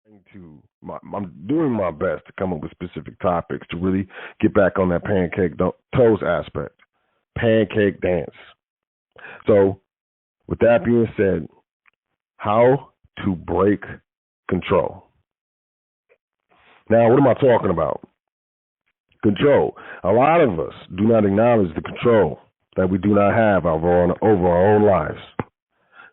I'm doing my best to come up with specific topics to really get back on that pancake toes aspect, pancake dance. So, with that being said, how to break control. Now, what am I talking about? Control. A lot of us do not acknowledge the control that we do not have over our own lives.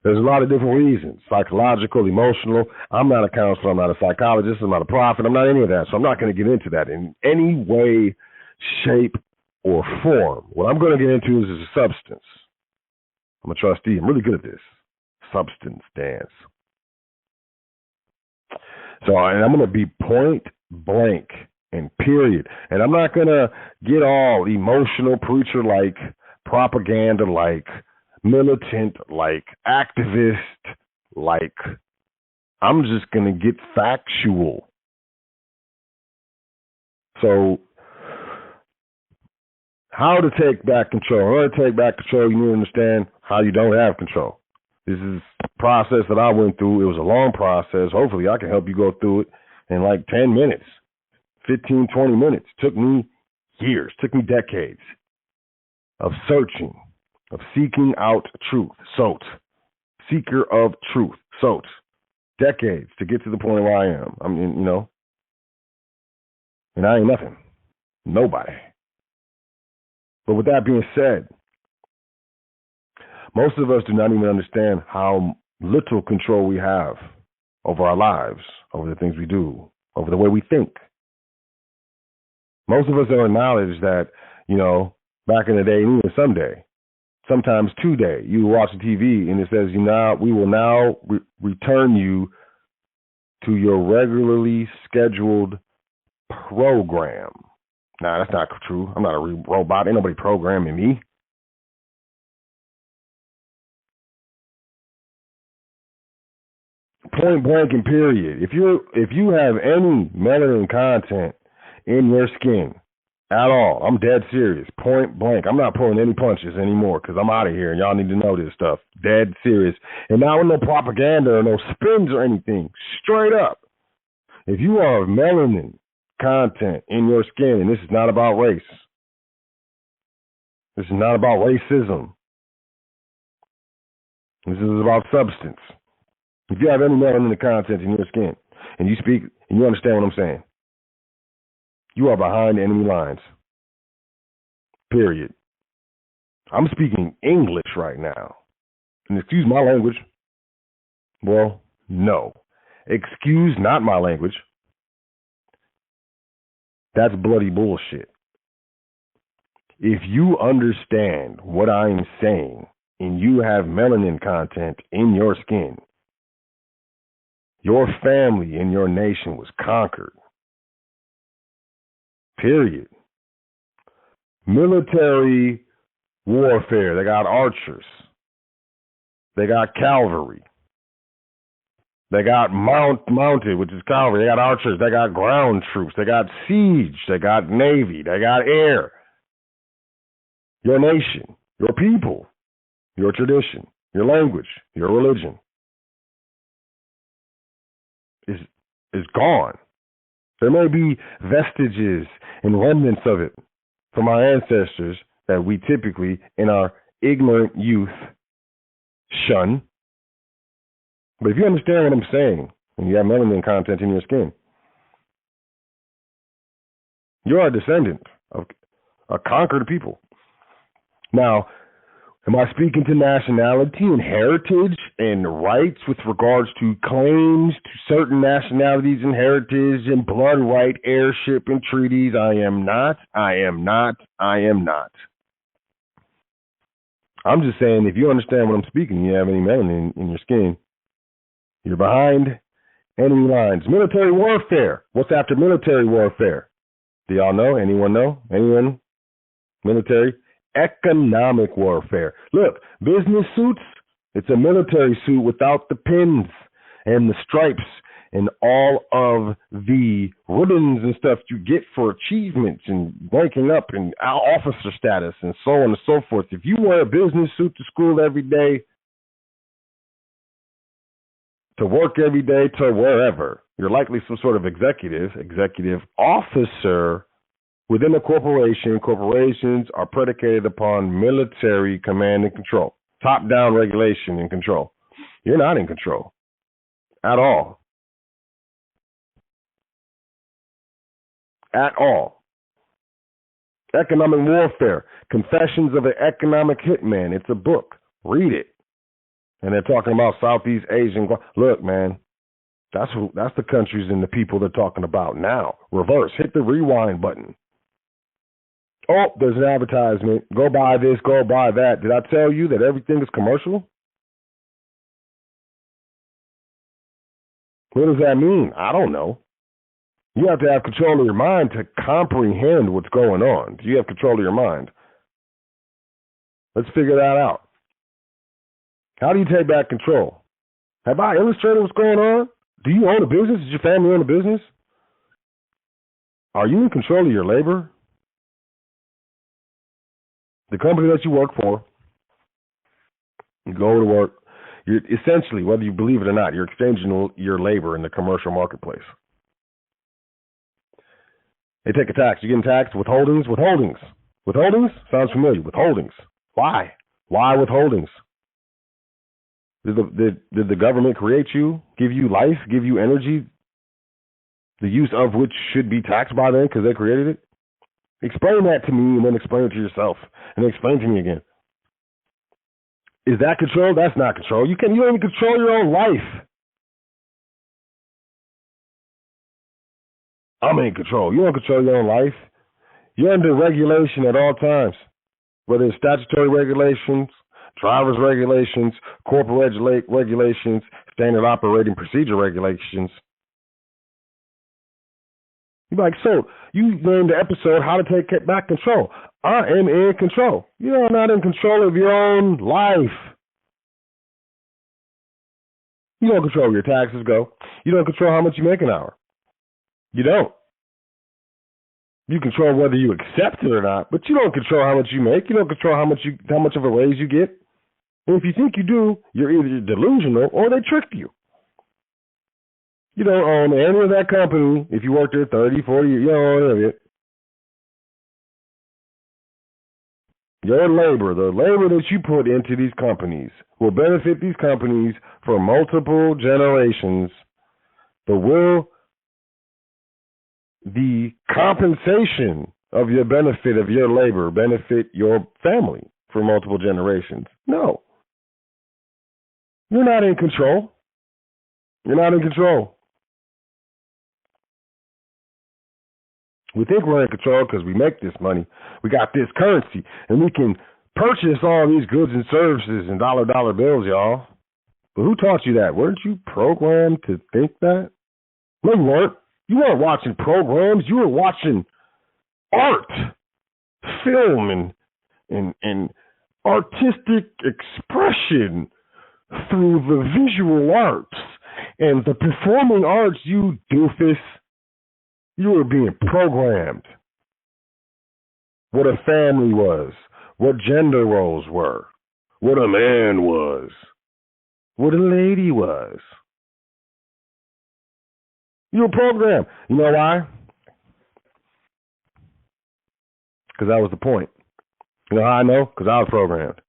There's a lot of different reasons, psychological, emotional. I'm not a counselor. I'm not a psychologist. I'm not a prophet. I'm not any of that. So I'm not going to get into that in any way, shape, or form. What I'm going to get into is a substance. I'm a trustee. I'm really good at this. Substance dance. So, and I'm going to be point blank and period. And I'm not going to get all emotional, preacher like, propaganda like, militant like, activist like. I'm just going to get factual. So, how to take back control. In order to take back control, you need to understand how you don't have control. This is a process that I went through. It was a long process. Hopefully, I can help you go through it in like 10 minutes, 15, 20 minutes. It took me years, took me decades of searching, of seeking out truth. Sot. Seeker of truth. Sot. Decades to get to the point where I am. I mean, and I ain't nothing. Nobody. But with that being said, most of us do not even understand how little control we have over our lives, over the things we do, over the way we think. Most of us don't acknowledge that, back in the day, even someday, sometimes today, you watch the TV and it says, we will now return you to your regularly scheduled program. Nah, that's not true. I'm not a robot. Ain't nobody programming me. Point blank and period. If you have any melanin content in your skin at all, I'm dead serious. Point blank. I'm not pulling any punches anymore because I'm out of here and y'all need to know this stuff. Dead serious. And now with no propaganda or no spins or anything. Straight up. If you are of melanin content in your skin, and this is not about race. This is not about racism. This is about substance. If you have any melanin content in your skin, and you speak, and you understand what I'm saying, you are behind enemy lines. Period. I'm speaking English right now. And excuse my language. Well, no. Excuse not my language. That's bloody bullshit. If you understand what I'm saying, and you have melanin content in your skin, your family and your nation was conquered. Period. Military warfare. They got archers. They got cavalry. They got mounted, which is cavalry. They got archers. They got ground troops. They got siege. They got navy. They got air. Your nation, your people, your tradition, your language, your religion is gone. There may be vestiges and remnants of it from our ancestors that we typically, in our ignorant youth, shun. But if you understand what I'm saying, and you have melanin content in your skin, you're a descendant of a conquered people. Now, am I speaking to nationality and heritage and rights with regards to claims to certain nationalities and heritage and blood right, heirship, and treaties? I am not. I'm just saying, if you understand what I'm speaking, you have any melanin in your skin, you're behind enemy lines. Military warfare. What's after military warfare? Do y'all know? Anyone know? Anyone? Military? Economic warfare. Look, business suits, it's a military suit without the pins and the stripes and all of the ribbons and stuff you get for achievements and ranking up and officer status and so on and so forth. If you wear a business suit to school every day, to work every day to wherever. You're likely some sort of executive officer within a corporation. Corporations are predicated upon military command and control, top-down regulation and control. You're not in control at all. At all. Economic Warfare, Confessions of an Economic Hitman. It's a book. Read it. And they're talking about Southeast Asian. Look, man, that's the countries and the people they're talking about now. Reverse. Hit the rewind button. Oh, there's an advertisement. Go buy this, go buy that. Did I tell you that everything is commercial? What does that mean? I don't know. You have to have control of your mind to comprehend what's going on. Do you have control of your mind? Let's figure that out. How do you take back control? Have I illustrated what's going on? Do you own a business? Does your family own a business? Are you in control of your labor? The company that you work for, you go to work, you're essentially, whether you believe it or not, you're exchanging your labor in the commercial marketplace. They take a tax. You're getting taxed. Withholdings. Withholdings? Sounds familiar. Withholdings. Why? Why withholdings? Did the government create you, give you life, give you energy, the use of which should be taxed by them because they created it? Explain that to me and then explain it to yourself and then explain it to me again. Is that control? That's not control. You don't even control your own life. I'm in control. You don't control your own life. You're under regulation at all times, whether it's statutory regulations, driver's regulations, corporate regulations, standard operating procedure regulations. You're like, so you named the episode How to Take Back Control. I am in control. You're not in control of your own life. You don't control where your taxes go. You don't control how much you make an hour. You don't. You control whether you accept it or not, but you don't control how much you make. You don't control how much of a raise you get. And if you think you do, you're either delusional or they tricked you. You don't own any of that company. If you work there 30, 40 years, you don't own any of it. Your labor, the labor that you put into these companies, will benefit these companies for multiple generations, but will the compensation of your benefit of your labor benefit your family for multiple generations? No. You're not in control. You're not in control. We think we're in control because we make this money. We got this currency, and we can purchase all these goods and services in dollar bills, y'all. But who taught you that? Weren't you programmed to think that? No, you weren't. You weren't watching programs. You were watching art, film, and artistic expression through the visual arts and the performing arts, you doofus. You were being programmed. What a family was, what gender roles were, what a man was, what a lady was. You were programmed. You know why? Because that was the point. You know how I know? Because I was programmed.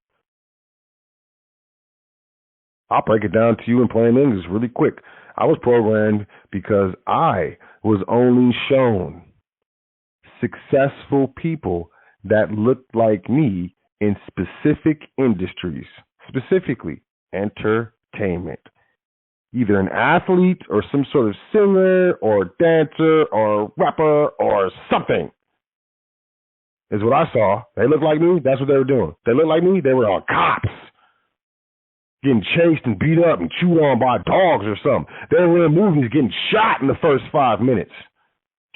I'll break it down to you in plain English really quick. I was programmed because I was only shown successful people that looked like me in specific industries, specifically entertainment. Either an athlete or some sort of singer or dancer or rapper or something is what I saw. They looked like me. That's what they were doing. They looked like me. They were on cops, getting chased and beat up and chewed on by dogs or something. They were in movies getting shot in the first 5 minutes,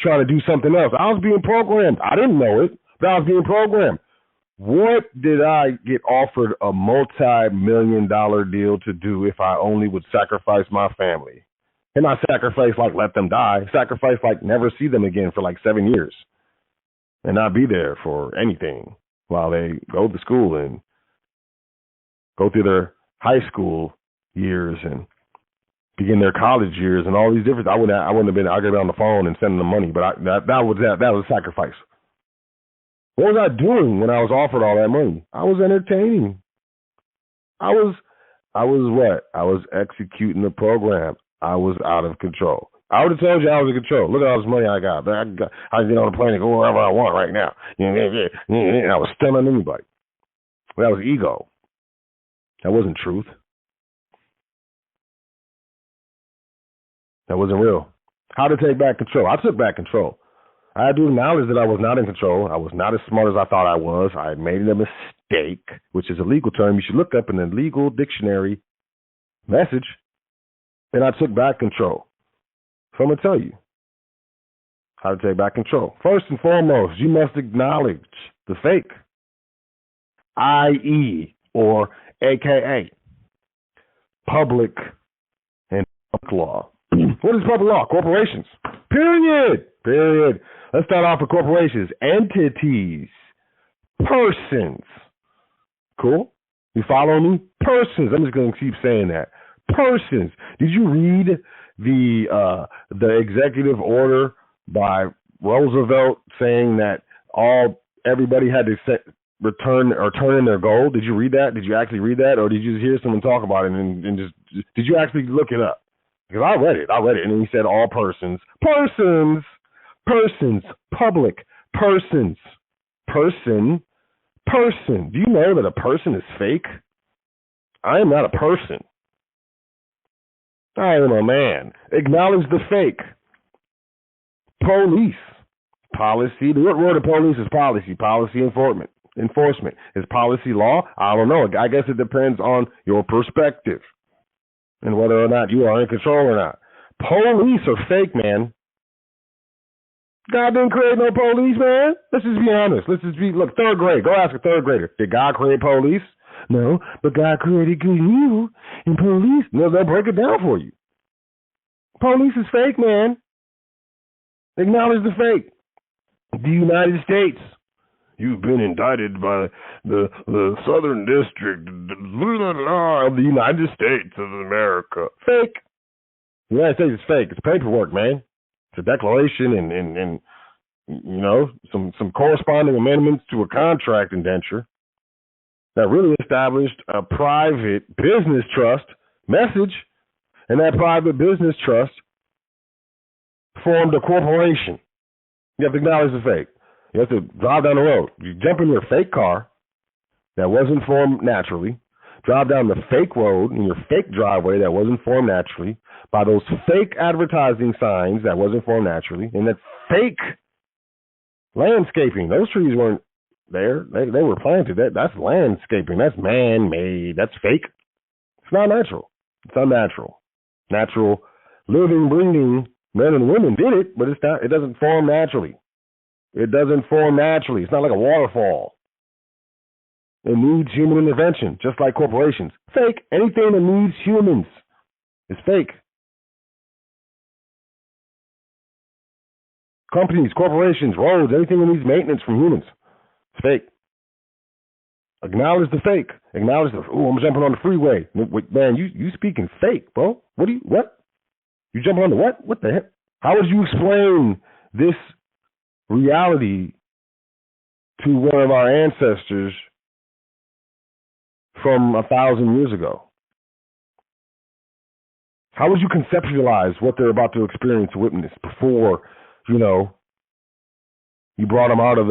trying to do something else. I was being programmed. I didn't know it, but I was being programmed. What did I get offered a multi-million-dollar deal to do if I only would sacrifice my family? And not sacrifice like let them die. Sacrifice like never see them again for like 7 years and not be there for anything while they go to school and go through their high school years and begin their college years and all these different. I wouldn't have been. I could have been on the phone and sending them money, but that was a sacrifice. What was I doing when I was offered all that money? I was entertaining. I was what? I was executing the program. I was out of control. I would have told you I was in control. Look at all this money I got. I can get on a plane and go wherever I want right now. I was stunning anybody. That was ego. That wasn't truth. That wasn't real. How to take back control? I took back control. I had to acknowledge that I was not in control. I was not as smart as I thought I was. I had made a mistake, which is a legal term you should look up in the legal dictionary message. And I took back control. So I'm going to tell you how to take back control. First and foremost, you must acknowledge the fake, i.e., or AKA, public and public law. What is public law? Corporations. Period. Let's start off with corporations. Entities. Persons. Cool? You follow me? Persons. I'm just going to keep saying that. Persons. Did you read the executive order by Roosevelt saying that everybody had to turn in their gold? Did you read that? Did you actually read that, or did you just hear someone talk about it and just did you actually look it up? Because I read it, and then he said all persons, public, persons, person. Do you know that a person is fake? I am not a person. I am a man. Acknowledge the fake. Police, policy. The word of police is policy. Policy enforcement. Is policy law? I don't know. I guess it depends on your perspective and whether or not you are in control or not. Police are fake, man. God didn't create no police, man. Let's just be honest. Look, third grade. Go ask a third grader. Did God create police? No, but God created good and evil and police. No, they'll break it down for you. Police is fake, man. Acknowledge the fake. The United States. You've been indicted by the Southern District of the United States of America. Fake. The United States is fake. It's paperwork, man. It's a declaration and some corresponding amendments to a contract indenture that really established a private business trust message, and that private business trust formed a corporation. You have to acknowledge the fake. You have to drive down the road. You jump in your fake car that wasn't formed naturally, drive down the fake road in your fake driveway that wasn't formed naturally, by those fake advertising signs that wasn't formed naturally, and that fake landscaping. Those trees weren't there. They were planted. That's landscaping. That's man-made. That's fake. It's not natural. It's unnatural. Natural, living, breathing men and women did it, but it doesn't form naturally. It doesn't form naturally. It's not like a waterfall. It needs human intervention, just like corporations. Fake. Anything that needs humans is fake. Companies, corporations, roads, anything that needs maintenance from humans, it's fake. Acknowledge the fake. Acknowledge I'm jumping on the freeway. Man, you speaking fake, bro. What? You jumping on the what? What the heck? How would you explain this reality to one of our ancestors from 1,000 years ago? How would you conceptualize what they're about to experience, witness, before, you brought them out of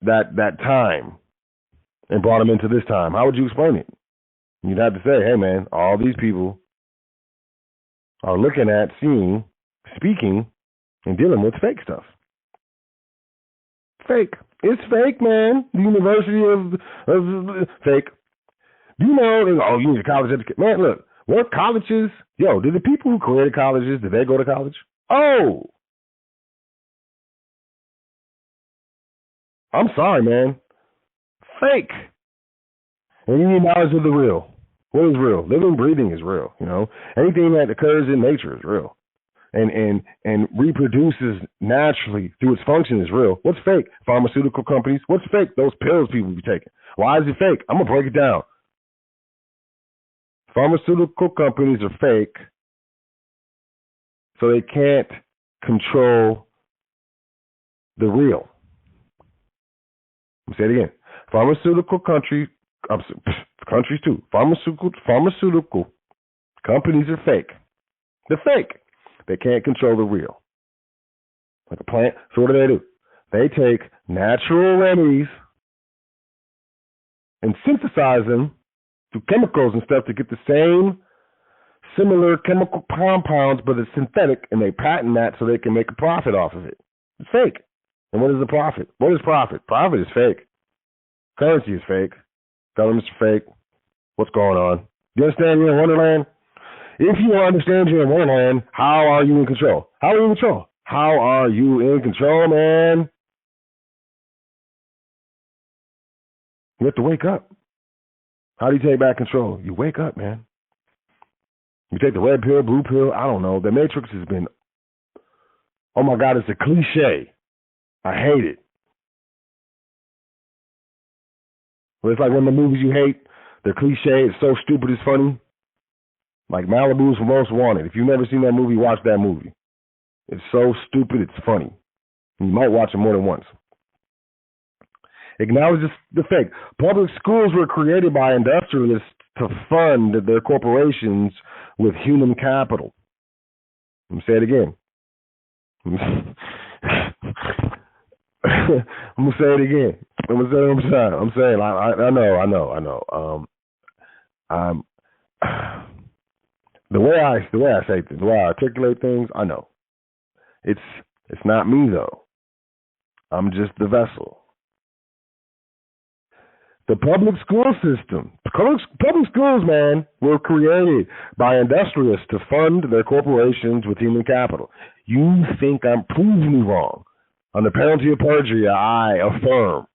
that time and brought them into this time? How would you explain it? You'd have to say, hey, man, all these people are looking at, seeing, speaking, and dealing with fake stuff. Fake. It's fake, man. The University of fake. Do you know, you need a college education. Man, look, what colleges, did the people who created colleges, did they go to college? Oh! I'm sorry, man. Fake. And you need knowledge of the real. What is real? Living, breathing is real, Anything that occurs in nature is real. And reproduces naturally through its function is real. What's fake? Pharmaceutical companies. What's fake? Those pills people be taking. Why is it fake? I'm going to break it down. Pharmaceutical companies are fake, so they can't control the real. I'll say it again. Countries too. Pharmaceutical companies are fake. They're fake. They can't control the real. Like a plant. So what do? They take natural remedies and synthesize them through chemicals and stuff to get the same similar chemical compounds, but it's synthetic, and they patent that so they can make a profit off of it. It's fake. And what is the profit? What is profit? Profit is fake. Currency is fake. Governments are fake. What's going on? You understand you're in Wonderland? If you understand you're in Wonderland, how are you in control? How are you in control? How are you in control, man? You have to wake up. How do you take back control? You wake up, man. You take the red pill, blue pill, I don't know. The Matrix has been, oh my God, it's a cliche. I hate it. Well, it's like one of the movies you hate. They're cliche. It's so stupid it's funny. Like Malibu's Most Wanted. If you've never seen that movie, watch that movie. It's so stupid it's funny. You might watch it more than once. Acknowledge the fake. Public schools were created by industrialists to fund their corporations with human capital. Let me say it again. I'm gonna say it again. I'm saying. I know. The way I say things, the way I articulate things, I know. It's not me though. I'm just the vessel. The public school system. Public schools, man, were created by industrialists to fund their corporations with human capital. You think I'm proving me wrong. On the penalty of perjury, I affirm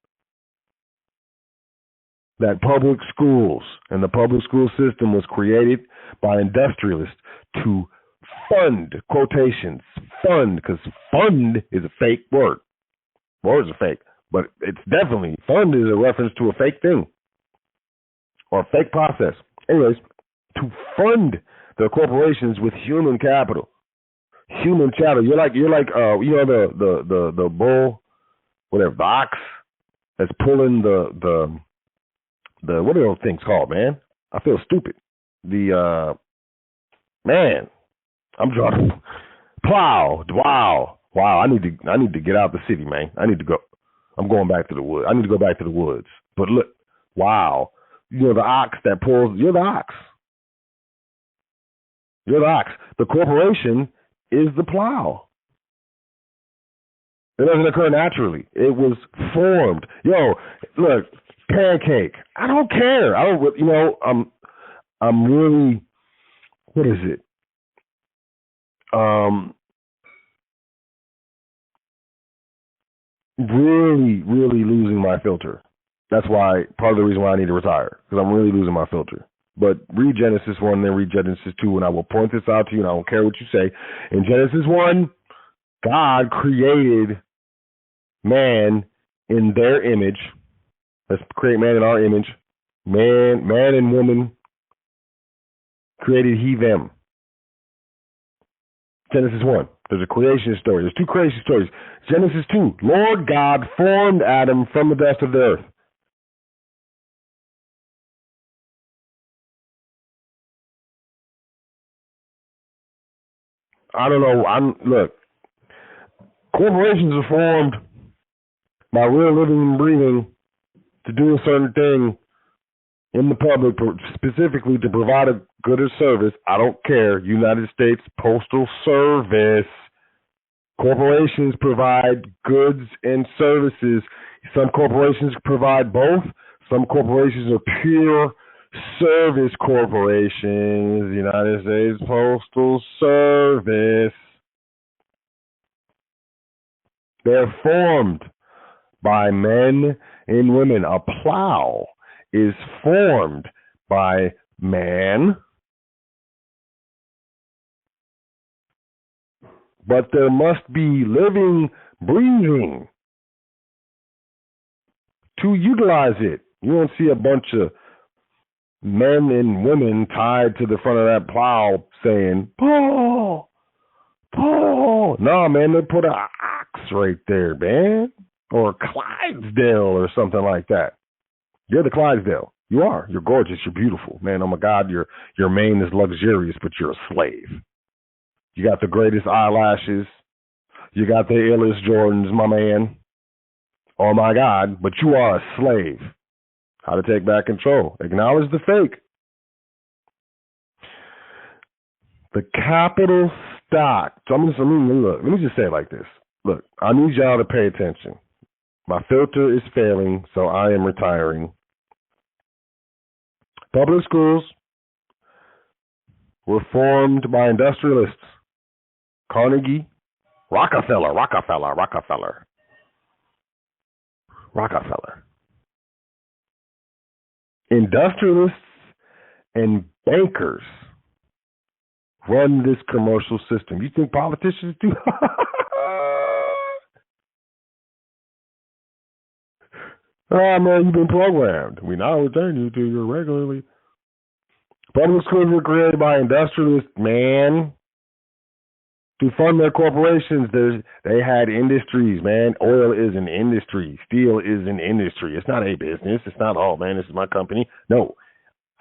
that public schools and the public school system was created by industrialists to fund, quotations, fund, because fund is a fake word. Words are fake. But it's definitely, fund is a reference to a fake thing or a fake process. Anyways, to fund their corporations with human capital. Human capital. You're like you know the bull, whatever, the ox that's pulling the what are those things called, man? I feel stupid. The man, I'm drawing plow. Wow. I need to get out the city, man. I need to go. I'm going back to the woods. I need to go back to the woods. But look, wow. You're the ox that pulls. You're the ox. You're the ox. The corporation is the plow. It doesn't occur naturally. It was formed. Yo, look, pancake. I don't care. I don't. You know, I'm really. What is it? Really losing my filter. That's why, part of the reason why I need to retire, because I'm really losing my filter. But read Genesis 1, then read Genesis 2, and I will point this out to you, and I don't care what you say. In Genesis 1, God created man in their image. Let's create man in our image. Man and woman created he them. Genesis 1. There's a creation story. There's two creation stories. Genesis 2. Lord God formed Adam from the dust of the earth. I don't know. Look. Corporations are formed by real living and breathing to do a certain thing in the public, specifically to provide a good or service. I don't care. United States Postal Service. Corporations provide goods and services. Some corporations provide both. Some corporations are pure service corporations. United States Postal Service. They're formed by men and women. A plow is formed by man, but there must be living, breathing to utilize it. You don't see a bunch of men and women tied to the front of that plow saying, Paul, Paul. No, man, they put an ox right there, man. Or a Clydesdale or something like that. You're the Clydesdale. You are. You're gorgeous. You're beautiful. Man, oh my God, your mane is luxurious, but you're a slave. You got the greatest eyelashes. You got the illest Jordans, my man. Oh my God, but you are a slave. How to take back control. Acknowledge the fake. The capital stock. So let me just say it like this. Look, I need y'all to pay attention. My filter is failing, so I am retiring. Public schools were formed by industrialists. Carnegie, Rockefeller. Industrialists and bankers run this commercial system. You think politicians do? Oh, man, you've been programmed. We now return you to your regularly. Public schools were created by industrialists, man, to fund their corporations. They had industries, man. Oil is an industry. Steel is an industry. It's not a business. It's not, oh, man, this is my company. No.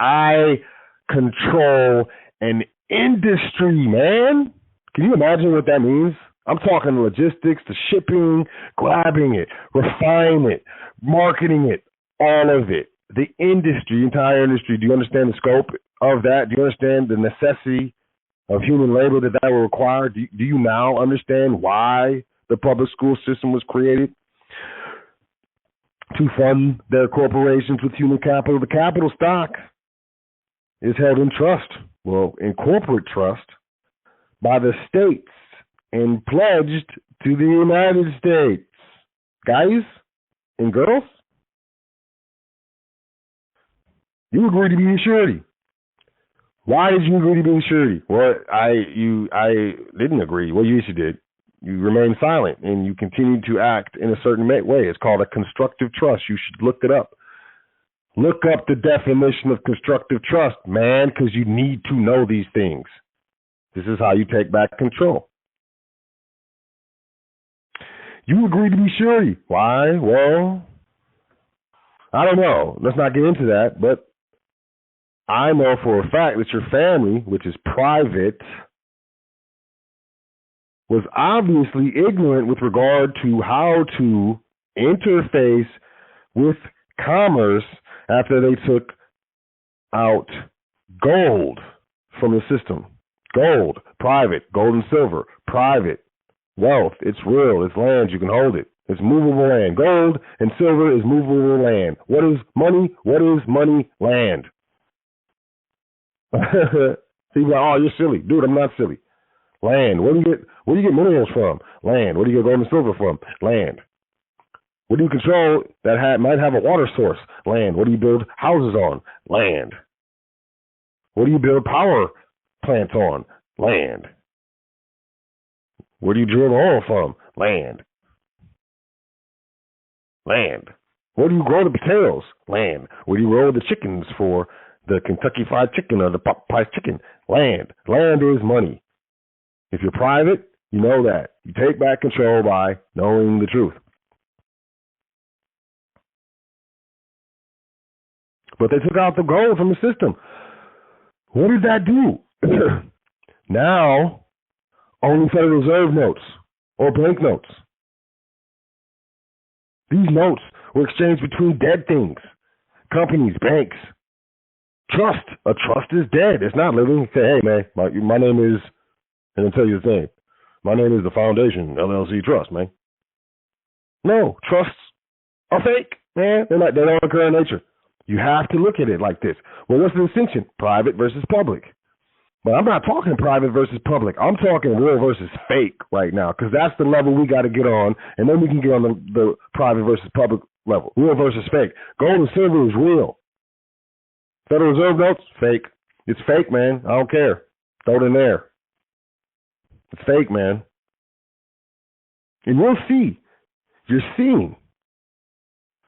I control an industry, man. Can you imagine what that means? I'm talking logistics, the shipping, grabbing it, refine it, marketing it, all of it. The industry, entire industry. Do you understand the scope of that? Do you understand the necessity of human labor that will require? Do you now understand why the public school system was created? To fund their corporations with human capital. The capital stock is held in trust, well, in corporate trust, by the states and pledged to the United States. Guys and girls, you agreed to be a surety. Why did you agree to be a surety? Well, I didn't agree. Well, you did. You remained silent and you continued to act in a certain way. It's called a constructive trust. You should look it up. Look up the definition of constructive trust, man, because you need to know these things. This is how you take back control. You agreed to be surety. Why? Well, I don't know. Let's not get into that, but I know for a fact that your family, which is private, was obviously ignorant with regard to how to interface with commerce after they took out gold from the system. Gold, private, gold and silver, private. Wealth, it's real, it's land, you can hold it. It's movable land. Gold and silver is movable land. What is money? What is money? Land. People are like, oh, you're silly. Dude, I'm not silly. Land. Where do you get minerals from? Land. Where do you get gold and silver from? Land. What do you control that might have a water source? Land. What do you build houses on? Land. What do you build power plants on? Land. Where do you drill oil from? Land. Land. Where do you grow the potatoes? Land. Where do you grow the chickens for the Kentucky Fried Chicken or the Popeye's Chicken? Land. Land is money. If you're private, you know that. You take back control by knowing the truth. But they took out the gold from the system. What did that do? Now, only Federal Reserve notes or banknotes. These notes were exchanged between dead things, companies, banks. Trust. A trust is dead. It's not living. Say, hey, man, my name is, and I'll tell you the thing. My name is the Foundation LLC Trust, man. No, trusts are fake, man. They don't occur in nature. You have to look at it like this. Well, what's the distinction? Private versus public. But I'm not talking private versus public. I'm talking real versus fake right now, because that's the level we got to get on, and then we can get on the private versus public level. Real versus fake. Gold and silver is real. Federal Reserve notes, fake. It's fake, man. I don't care. Throw it in there. It's fake, man. And you'll see. You're seeing.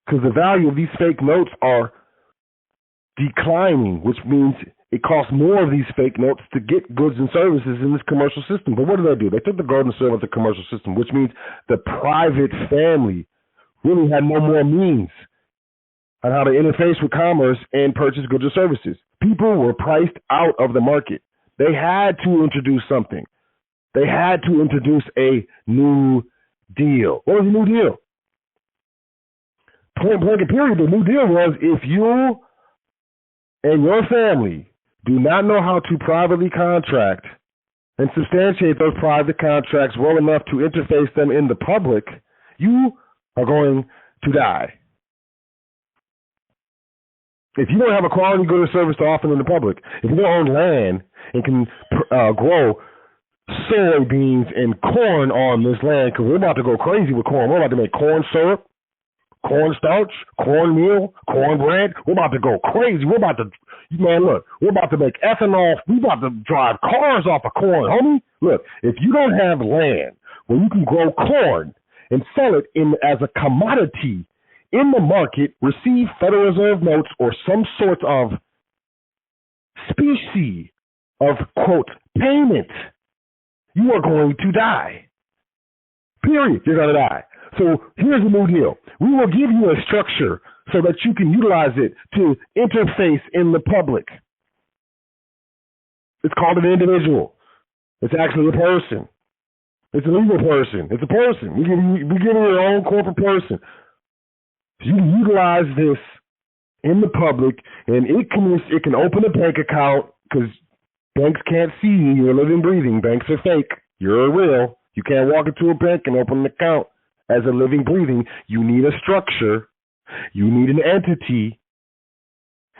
Because the value of these fake notes are declining, which means it costs more of these fake notes to get goods and services in this commercial system. But what do? They took the gold and silver of the commercial system, which means the private family really had no more means on how to interface with commerce and purchase goods or services. People were priced out of the market. They had to introduce something. They had to introduce a new deal. What was the new deal? Point blank and period, the new deal was if you and your family do not know how to privately contract and substantiate those private contracts well enough to interface them in the public, you are going to die. If you don't have a quality good or service to offer in the public, if you don't own land and can grow soybeans and corn on this land, because we're about to go crazy with corn. We're about to make corn syrup, cornstarch, cornmeal, cornbread. We're about to go crazy. We're about to, man, look, we're about to make ethanol. We're about to drive cars off of corn, homie. Look, if you don't have land where you can grow corn and sell it as a commodity in the market, receive Federal Reserve notes or some sort of species of, quote, payment, you are going to die. Period. You're going to die. So here's the new deal. We will give you a structure so that you can utilize it to interface in the public. It's called an individual. It's actually a person. It's a legal person. It's a person. We give you your own corporate person. You can utilize this in the public, and it can open a bank account because banks can't see you. You're living, breathing. Banks are fake. You're real. You can't walk into a bank and open an account as a living, breathing. You need a structure. You need an entity.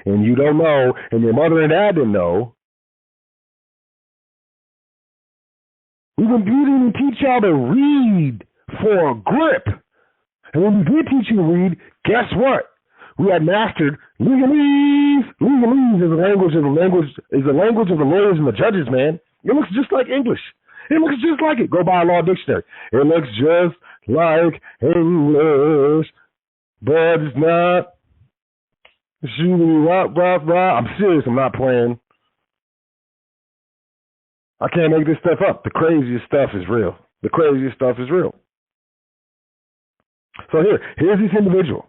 And you don't know, and your mother and dad didn't know. We didn't even teach y'all to read for grip. And when we did teach you to read, guess what? We had mastered legalese. Legalese is the language of the lawyers and the judges, man. It looks just like English. It looks just like it. Go buy a law dictionary. It looks just like English, but it's not. I'm serious. I'm not playing. I can't make this stuff up. The craziest stuff is real. The craziest stuff is real. So here's this individual.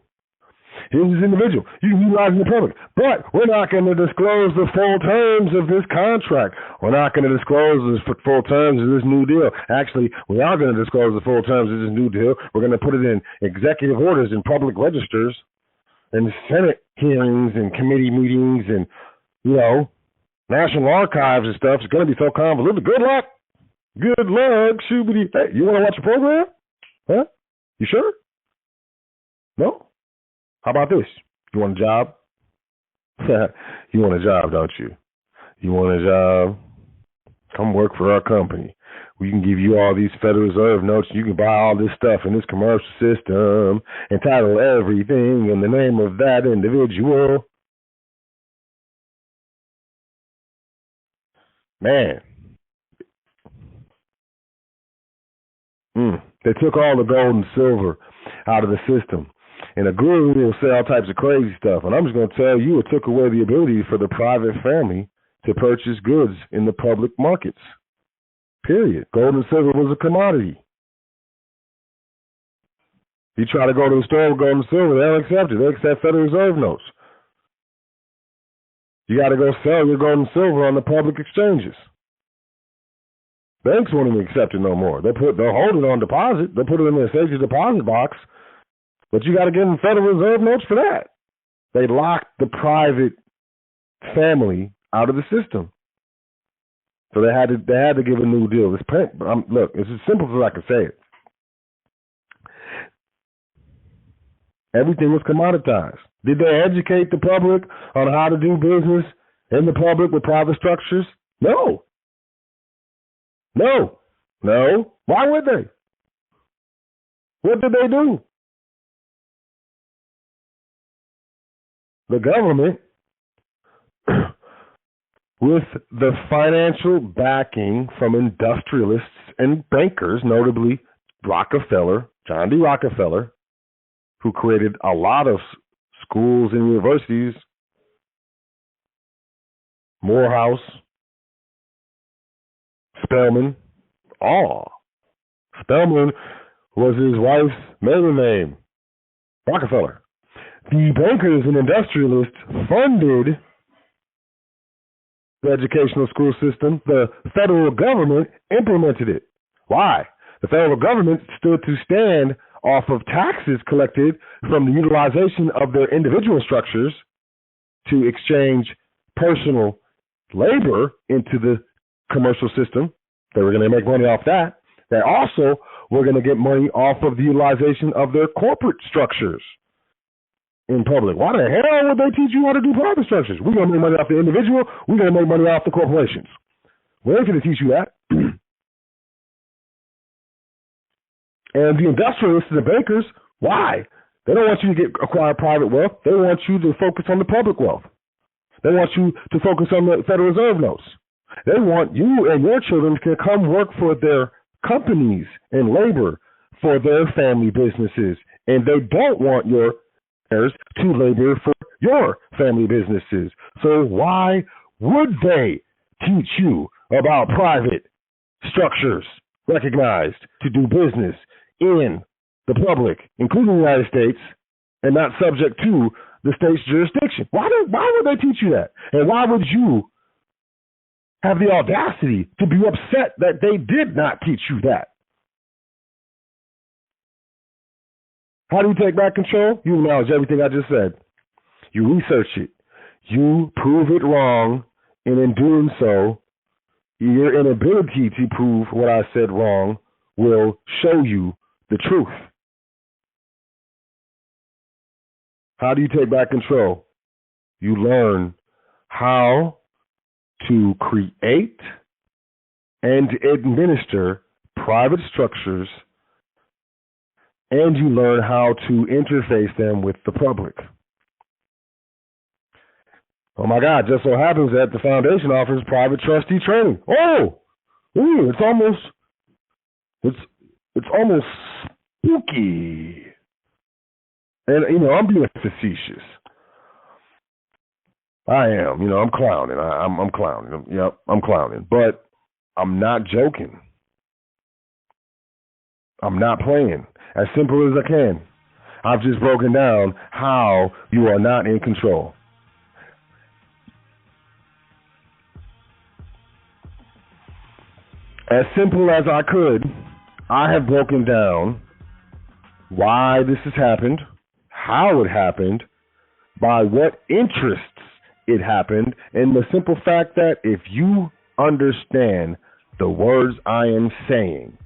Here's this individual. You can utilize in the public. But we're not going to disclose the full terms of this contract. We're not going to disclose the full terms of this new deal. Actually, we are going to disclose the full terms of this new deal. We're going to put it in executive orders and public registers and Senate hearings and committee meetings and, National Archives and stuff. It's going to be so convoluted. Good luck. Good luck, shoobity. Hey, you want to watch a program? Huh? You sure? No? How about this? You want a job? You want a job, don't you? You want a job? Come work for our company. We can give you all these Federal Reserve notes. You can buy all this stuff in this commercial system and title everything in the name of that individual. Man. They took all the gold and silver out of the system. And a guru will say all types of crazy stuff. And I'm just going to tell you, it took away the ability for the private family to purchase goods in the public markets. Period. Gold and silver was a commodity. You try to go to the store with gold and silver, they don't accept it. They accept Federal Reserve notes. You got to go sell your gold and silver on the public exchanges. Banks won't even accept it no more. They'll hold it on deposit. They'll put it in their safety deposit box. But you got to give them Federal Reserve notes for that. They locked the private family out of the system. So they had to give a new deal. Look, it's as simple as I can say it. Everything was commoditized. Did they educate the public on how to do business in the public with private structures? No. Why would they? What did they do? The government, with the financial backing from industrialists and bankers, notably Rockefeller, John D. Rockefeller, who created a lot of schools and universities Morehouse, Spelman. Oh, Spelman was his wife's maiden name, Rockefeller. The bankers and industrialists funded the educational school system. The federal government implemented it. Why? The federal government stood to stand off of taxes collected from the utilization of their individual structures to exchange personal labor into the commercial system. They were going to make money off that. They also were going to get money off of the utilization of their corporate structures in public. Why the hell would they teach you how to do private structures? We're going to make money off the individual. We're going to make money off the corporations. We ain't going to teach you that. And the industrialists and the bankers, why? They don't want you to acquire private wealth. They want you to focus on the public wealth. They want you to focus on the Federal Reserve notes. They want you and your children to come work for their companies and labor for their family businesses. And they don't want your heirs to labor for your family businesses. So why would they teach you about private structures recognized to do business in the public, including the United States, and not subject to the state's jurisdiction? Why would they teach you that? And why would you have the audacity to be upset that they did not teach you that? How do you take back control? You acknowledge everything I just said. You research it. You prove it wrong, and in doing so, your inability to prove what I said wrong will show you the truth. How do you take back control? You learn how to create and administer private structures, and you learn how to interface them with the public. Oh my God, just so happens that the foundation offers private trustee training. It's almost spooky. And I'm being facetious. I am, I'm clowning. I'm clowning. Yep, I'm clowning. But I'm not joking. I'm not playing. As simple as I can. I've just broken down how you are not in control. As simple as I could, I have broken down why this has happened, how it happened, by what interests it happened, and the simple fact that if you understand the words I am saying,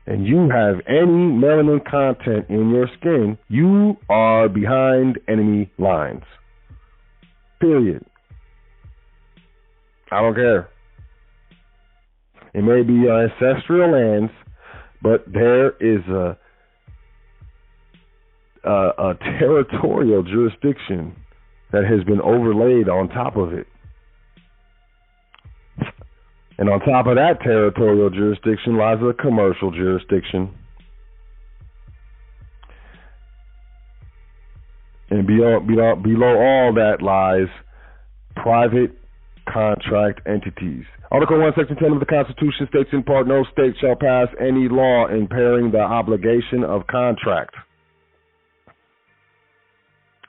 and you have any melanin content in your skin, you are behind enemy lines. Period. I don't care. It may be your ancestral lands, but there is a territorial jurisdiction that has been overlaid on top of it. And on top of that territorial jurisdiction lies a commercial jurisdiction. And below all that lies private contract entities. Article 1, Section 10 of the Constitution states in part, no state shall pass any law impairing the obligation of contract.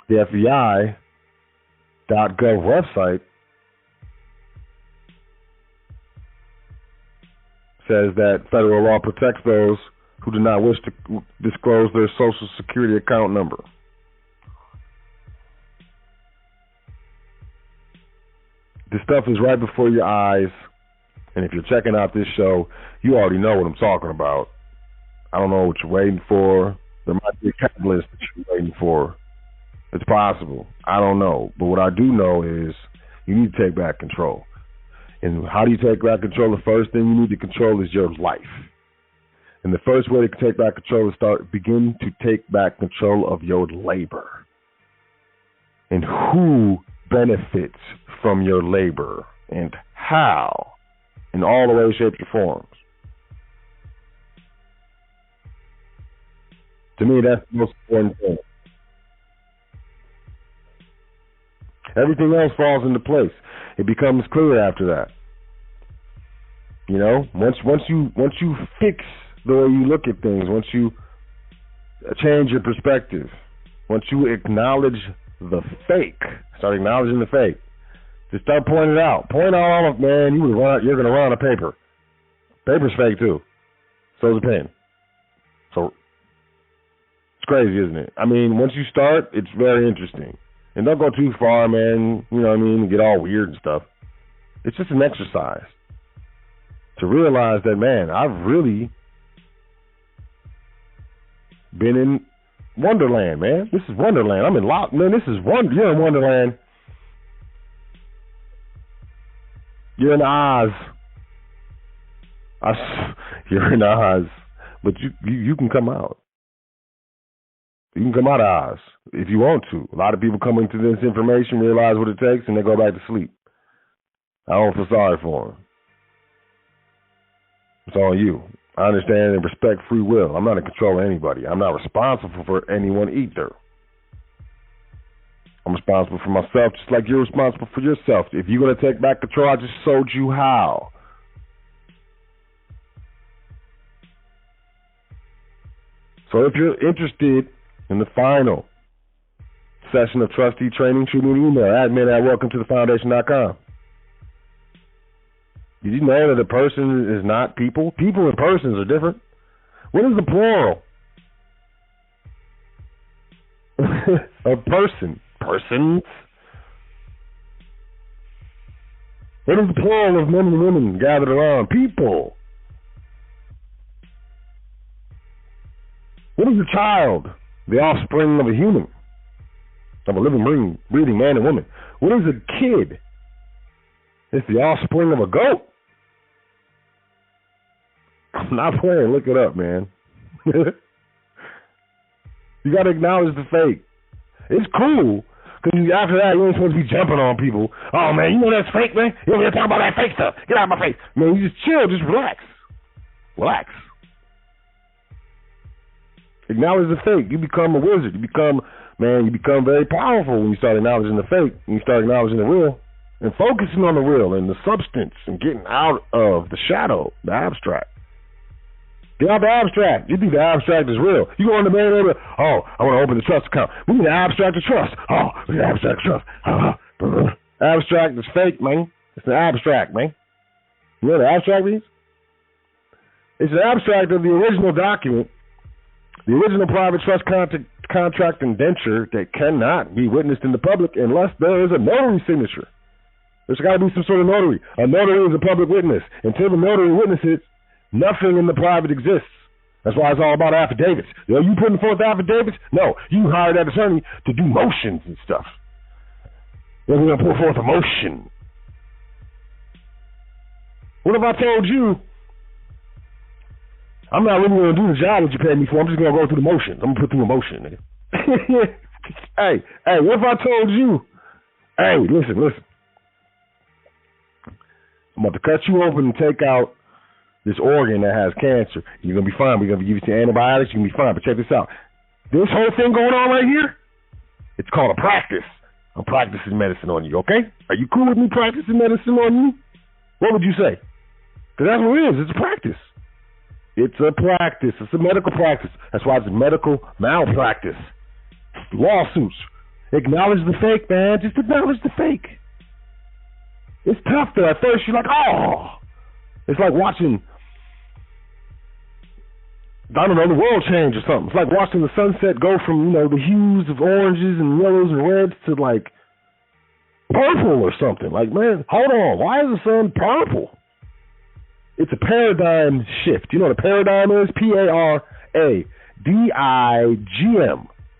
The FBI.gov website says that federal law protects those who do not wish to disclose their Social Security account number. This stuff is right before your eyes, and if you're checking out this show, you already know what I'm talking about. I don't know what you're waiting for. There might be a catalyst that you're waiting for. It's possible. I don't know. But what I do know is you need to take back control. And how do you take back control? The first thing you need to control is your life. And the first way to take back control is begin to take back control of your labor. And who benefits from your labor and how, in all the ways, shapes, and forms. To me, that's the most important thing. Everything else falls into place. It becomes clear after that. You know, once you fix the way you look at things, once you change your perspective, once you acknowledge the fake, start acknowledging the fake. Just start pointing it out. Point out, man, you're going to run out of paper. Paper's fake too. So's a pen. So it's crazy, isn't it? I mean, once you start, it's very interesting. And don't go too far, man. You know what I mean? And get all weird and stuff. It's just an exercise to realize that, man, I've really been in Wonderland, man. This is Wonderland. I'm in man. This is you're in Wonderland. You're in Oz. You're in Oz, but you can come out. You can come out of Oz if you want to. A lot of people come into this information, realize what it takes, and they go back to sleep. I don't feel sorry for them. It's on you. I understand and respect free will. I'm not in control of anybody. I'm not responsible for anyone either. I'm responsible for myself just like you're responsible for yourself. If you're going to take back control, I just showed you how. So if you're interested in the final session of trustee training, shoot me an email, admin@welcometothefoundation.com. Did you know that a person is not people? People and persons are different. What is the plural? A person. Persons. What is the plural of men and women gathered around? People. What is a child? The offspring of a human. Of a living, breathing man and woman. What is a kid? It's the offspring of a goat. I'm not playing. Look it up, man. You got to acknowledge the fake. It's cool, because after that, you ain't supposed to be jumping on people. Oh, man, you know that's fake, man? You don't talk about that fake stuff. Get out of my face. Man, you just chill. Just relax. Relax. Acknowledge the fake. You become a wizard. You become very powerful when you start acknowledging the fake, and you start acknowledging the real, and focusing on the real and the substance, and getting out of the shadow, the abstract. Get out the abstract. You think the abstract is real. You go on the main order. Oh, I want to open the trust account. We need to abstract the trust. Oh, we need to abstract the trust. Abstract is fake, man. It's an abstract, man. You know what the abstract means? It's an abstract of the original document, the original private trust contract indenture that cannot be witnessed in the public unless there is a notary signature. There's got to be some sort of notary. A notary is a public witness. Until the notary witnesses, nothing in the private exists. That's why it's all about affidavits. You know, you putting forth affidavits? No, you hire that attorney to do motions and stuff. Then we're going to put forth a motion. What if I told you, I'm not really going to do the job that you paid me for. I'm just going to go through the motions. I'm going to put through a motion, nigga. Hey, what if I told you, hey, listen. I'm about to cut you open and take out this organ that has cancer. You're going to be fine. We're going to give you some antibiotics. You're going to be fine. But check this out. This whole thing going on right here, it's called a practice. I'm practicing medicine on you, okay? Are you cool with me practicing medicine on you? What would you say? Because that's what it is. It's a practice. It's a practice. It's a medical practice. That's why it's medical malpractice. Lawsuits. Acknowledge the fake, man. Just acknowledge the fake. It's tough though. At first you're like, oh. It's like watching, I don't know, the world change or something. It's like watching the sunset go from, the hues of oranges and yellows and reds to like purple or something. Like, man, hold on. Why is the sun purple? It's a paradigm shift. You know what a paradigm is? Paradigm.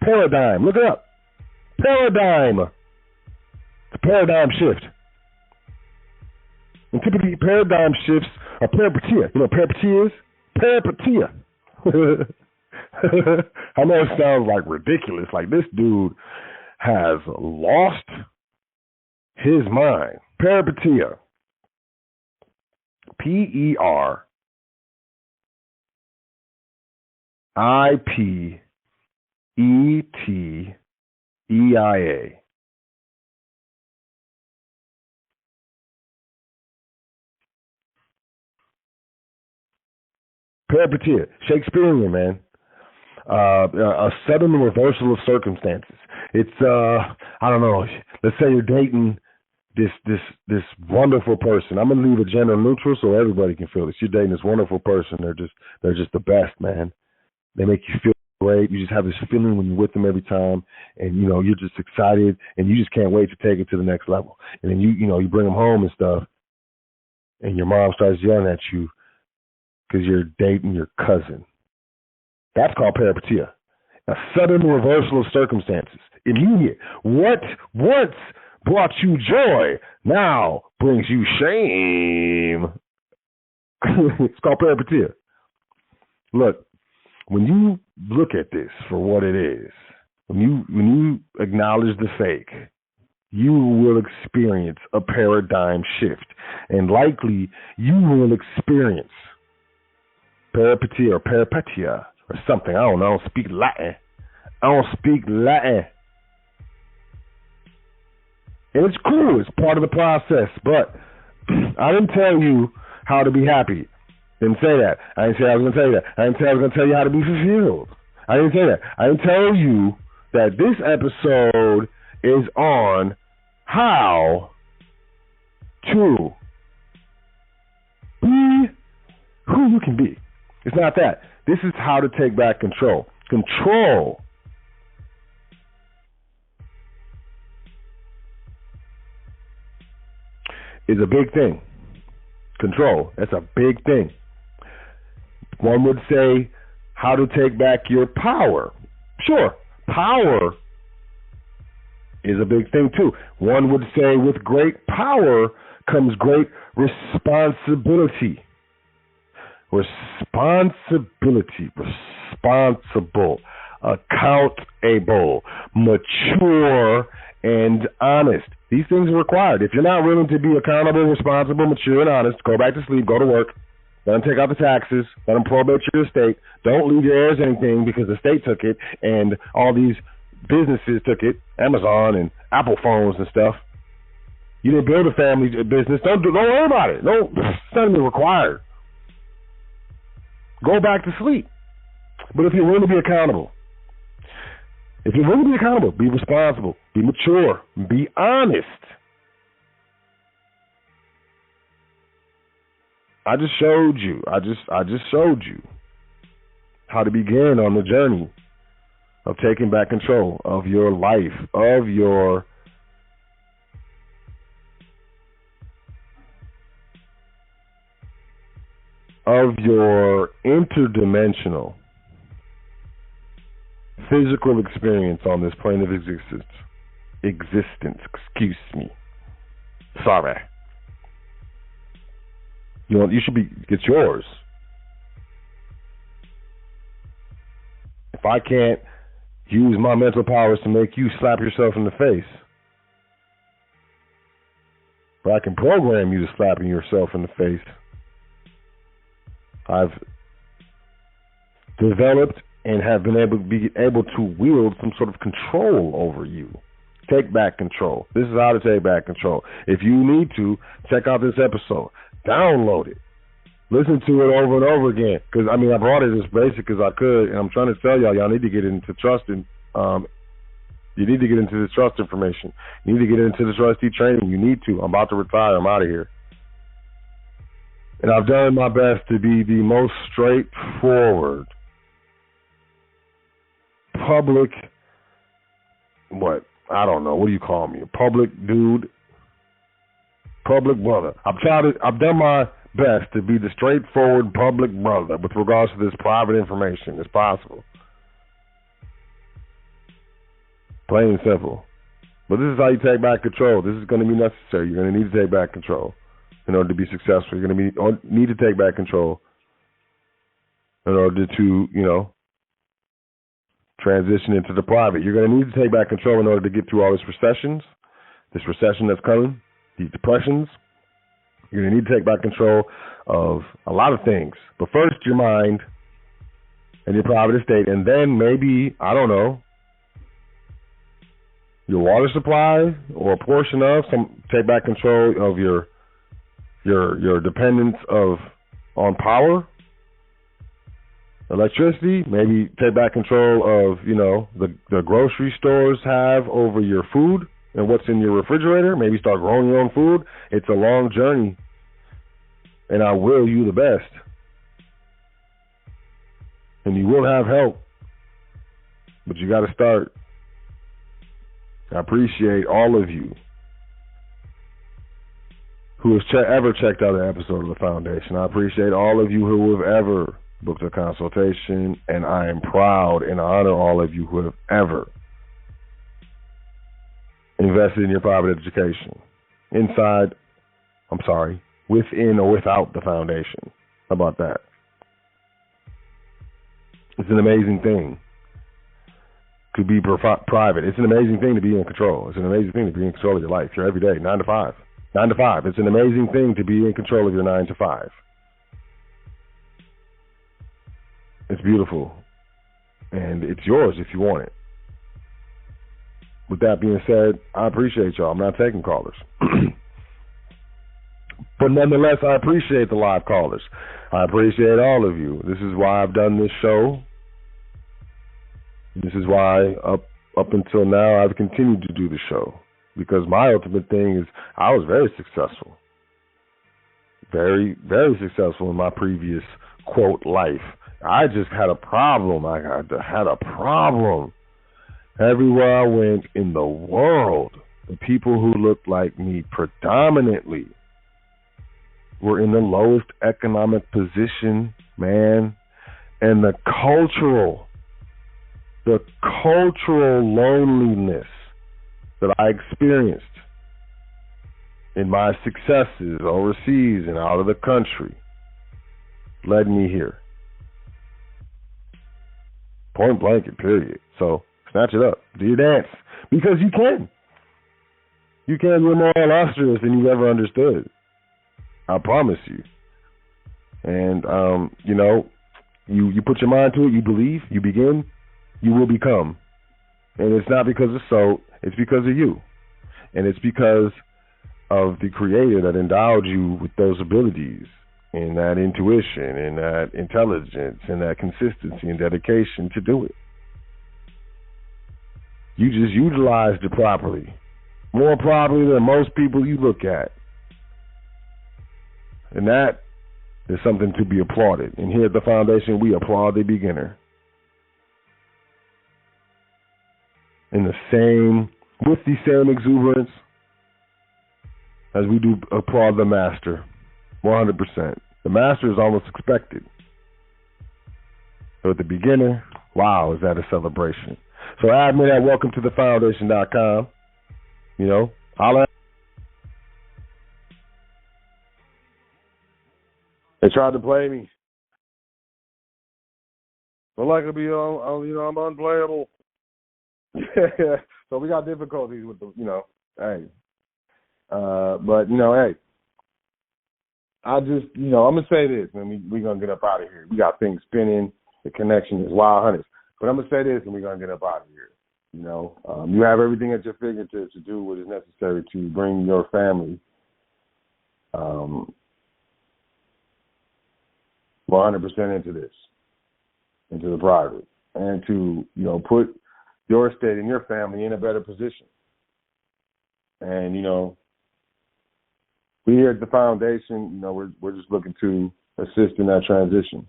Paradigm. Look it up. Paradigm. It's a paradigm shift. And typically paradigm shifts are peripeteia. You know what peripeteia is? Peripeteia. I know it sounds like ridiculous. Like this dude has lost his mind. Peripeteia. Peripeteia. Peripeteia, Shakespearean, man. A sudden reversal of circumstances. It's I don't know. Let's say you're dating this wonderful person. I'm gonna leave it gender neutral so everybody can feel this. You're dating this wonderful person. They're just the best, man. They make you feel great. You just have this feeling when you're with them every time, and you're just excited, and you just can't wait to take it to the next level. And then you bring them home and stuff, and your mom starts yelling at you because you're dating your cousin. That's called peripeteia. A sudden reversal of circumstances. Immediate. What once brought you joy now brings you shame. It's called peripeteia. Look, when you look at this for what it is, when you acknowledge the fake, you will experience a paradigm shift. And likely you will experience peripeteia or peripeteia or something. I don't know. I don't speak Latin. And it's cool. It's part of the process. But I didn't tell you how to be happy. Didn't say that. I didn't say I was going to tell you that. I didn't say I was going to tell you how to be fulfilled. I didn't say that. I didn't tell you that this episode is on how to be who you can be. It's not that. This is how to take back control. Control is a big thing. Control, that's a big thing. One would say how to take back your power. Sure, power is a big thing too. One would say with great power comes great responsibility. Responsibility, responsible, accountable, mature, and honest. These things are required. If you're not willing to be accountable, responsible, mature, and honest, go back to sleep, go to work, let them take out the taxes, let them probate your estate. Don't leave your heirs anything because the state took it and all these businesses took it, Amazon and Apple phones and stuff. You didn't build a family business. Don't worry about it. No, it's not even required. Go back to sleep. But if you're willing to be accountable, be responsible, be mature, be honest. I just showed you how to begin on the journey of taking back control of your life, of your interdimensional physical experience on this plane of existence. Excuse me. Sorry. You should be. It's yours. If I can't use my mental powers to make you slap yourself in the face, but I can program you to slapping yourself in the face. I've developed and have been able to wield some sort of control over you. Take back control. This is how to take back control. If you need to, check out this episode. Download it. Listen to it over and over again. Because, I brought it as basic as I could, and I'm trying to tell y'all need to get into trusting. You need to get into this trust information. You need to get into the trustee training. You need to. I'm about to retire. I'm out of here. And I've done my best to be the most straightforward, public, what do you call me? A public dude? Public brother. I've done my best to be the straightforward public brother with regards to this private information as possible. Plain and simple. But this is how you take back control. This is going to be necessary. You're going to need to take back control in order to be successful. You're going to need to take back control in order to, transition into the private. You're going to need to take back control in order to get through all this recession that's coming, these depressions. You're going to need to take back control of a lot of things. But first, your mind and your private estate, and then maybe, your water supply or a portion of take back control of your dependence on power. Electricity, maybe take back control of, the grocery stores have over your food and what's in your refrigerator. Maybe start growing your own food. It's a long journey, and I will you the best. And you will have help, but you got to start. I appreciate all of you who has ever checked out an episode of the Foundation. I appreciate all of you who have ever booked a consultation, and I am proud and honor all of you who have ever invested in your private education within or without the Foundation. How about that? It's an amazing thing to be private. It's an amazing thing to be in control. It's an amazing thing to be in control of your life, your every day, 9 to 5. 9 to 5. It's an amazing thing to be in control of your 9 to 5. It's beautiful, and it's yours if you want it. With that being said, I appreciate y'all. I'm not taking callers. But nonetheless, I appreciate the live callers. I appreciate all of you. This is why I've done this show. This is why up until now I've continued to do the show. Because my ultimate thing is I was very successful. Very, very successful in my previous, quote, life. I just had a problem. I had a problem. Everywhere I went in the world, the people who looked like me predominantly were in the lowest economic position, man. And the cultural loneliness that I experienced in my successes overseas and out of the country led me here. Point blank, period. So snatch it up. Do your dance. Because you can. You can. You're more illustrious than you ever understood. I promise you. And, you put your mind to it, you believe, you begin, you will become. And it's not because of Sot, it's because of you. And it's because of the Creator that endowed you with those abilities and that intuition and that intelligence and that consistency and dedication to do it. You just utilized it properly. More properly than most people you look at. And that is something to be applauded. And here at the Foundation, we applaud the beginner. With the same exuberance as we do applaud the master. 100%. The master is almost expected. So at the beginner, wow, is that a celebration. So admin at welcome to the foundation.com. Holla. They tried to play me. But like to be I'm unplayable. So we got difficulties with the, hey. But, hey. I just, I'm going to say this, and we're going to get up out of here. We got things spinning. The connection is wild hunters. But I'm going to say this, and we're going to get up out of here. You have everything at your fingertips to do what is necessary to bring your family 100% into this, into the private, and to, put your estate and your family in a better position. And, we here at the Foundation, we're just looking to assist in that transition.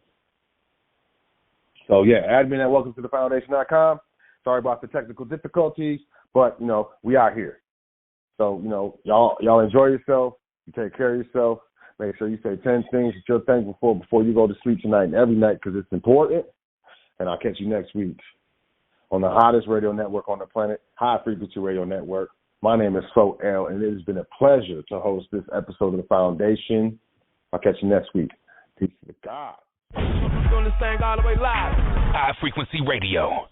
So, yeah, admin at welcome to the foundation.com. Sorry about the technical difficulties, but, we out here. So, y'all enjoy yourself. You take care of yourself. Make sure you say 10 things that you're thankful for before you go to sleep tonight and every night because it's important. And I'll catch you next week on the hottest radio network on the planet, High Frequency Radio Network. My name is Sot L, and it has been a pleasure to host this episode of the Foundation. I'll catch you next week. Peace to God. Doing this thing all the way live. High Frequency Radio.